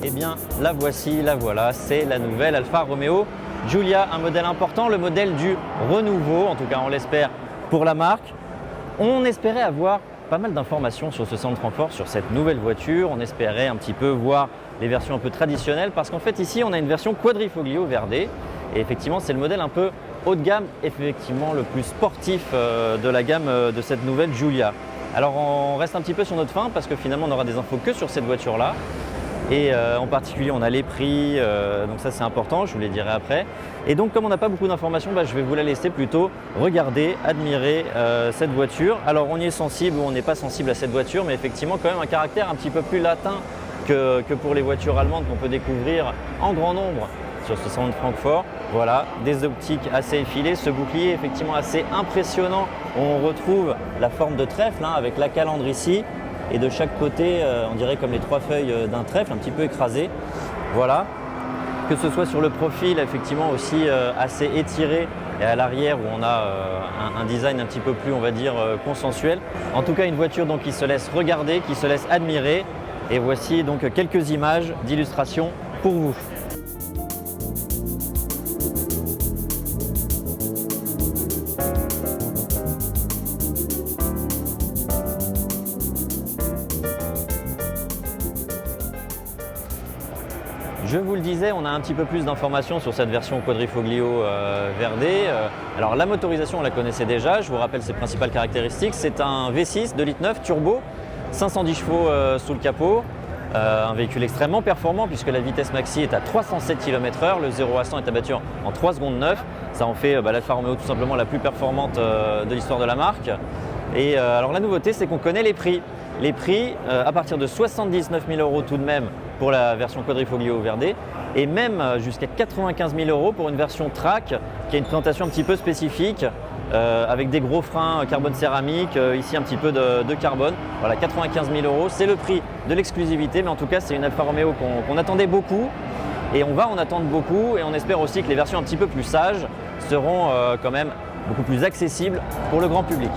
Eh bien, la voici, la voilà, c'est la nouvelle Alfa Romeo Giulia, un modèle important, le modèle du renouveau, en tout cas on l'espère pour la marque. On espérait avoir pas mal d'informations sur ce salon de Francfort, sur cette nouvelle voiture. On espérait un petit peu voir les versions un peu traditionnelles parce qu'en fait ici on a une version Quadrifoglio Verde et effectivement c'est le modèle un peu haut de gamme, effectivement le plus sportif de la gamme de cette nouvelle Giulia. Alors on reste un petit peu sur notre faim parce que finalement on n'aura des infos que sur cette voiture là. Et en particulier on a les prix, donc ça c'est important, je vous les dirai après. Et donc comme on n'a pas beaucoup d'informations, je vais vous la laisser plutôt regarder, admirer cette voiture. Alors on y est sensible ou on n'est pas sensible à cette voiture, mais effectivement quand même un caractère un petit peu plus latin que pour les voitures allemandes qu'on peut découvrir en grand nombre sur ce salon de Francfort. Voilà, des optiques assez effilées, ce bouclier effectivement assez impressionnant. On retrouve la forme de trèfle avec la calandre ici. Et de chaque côté, on dirait comme les trois feuilles d'un trèfle, un petit peu écrasé. Voilà. Que ce soit sur le profil, effectivement aussi assez étiré, et à l'arrière où on a un design un petit peu plus, on va dire, consensuel. En tout cas, une voiture donc, qui se laisse regarder, qui se laisse admirer. Et voici donc quelques images d'illustration pour vous. Je vous le disais, on a un petit peu plus d'informations sur cette version Quadrifoglio Verde. Alors la motorisation, on la connaissait déjà, je vous rappelle ses principales caractéristiques. C'est un V6 2,9 litres turbo, 510 chevaux sous le capot, un véhicule extrêmement performant puisque la vitesse maxi est à 307 km/h, le 0 à 100 est abattu en 3 secondes 9. Ça en fait l'Alfa Romeo tout simplement la plus performante de l'histoire de la marque. Et alors la nouveauté, c'est qu'on connaît les prix. Les prix à partir de 79 000 € tout de même pour la version Quadrifoglio Verde et même jusqu'à 95 000 € pour une version Track qui a une présentation un petit peu spécifique avec des gros freins carbone céramique, ici un petit peu de carbone. Voilà, 95 000 €, c'est le prix de l'exclusivité, mais en tout cas c'est une Alfa Romeo qu'on attendait beaucoup et on va en attendre beaucoup et on espère aussi que les versions un petit peu plus sages seront quand même beaucoup plus accessibles pour le grand public.